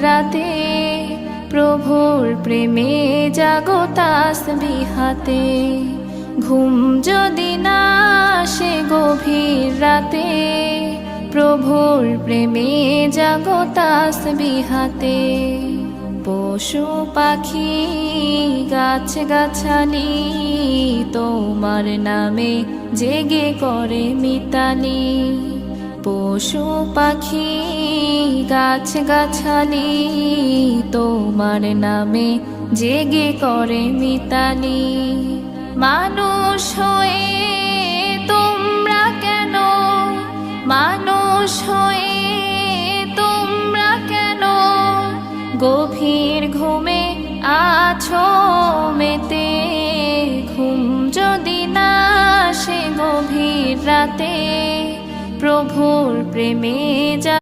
রাতে প্রভুর প্রেমে জাগো তাসবিহাতে। ঘুম যদি না আসে গভীর রাতে প্রভুর প্রেমে জাগো তাসবিহাতে। পশু পাখি গাছ গাছালি তোমার নামে জেগে করে মিতালি। পশু পাখি গাছ গাছালি তোমার নামে জেগে করে মিতালি। মানুষ হয়ে তোমরা কেন, মানুষ হয়ে তোমরা কেন গভীর ঘুমে আছো মেতে। ঘুম যদি না আসে গভীর রাতে প্রভুর প্রেমে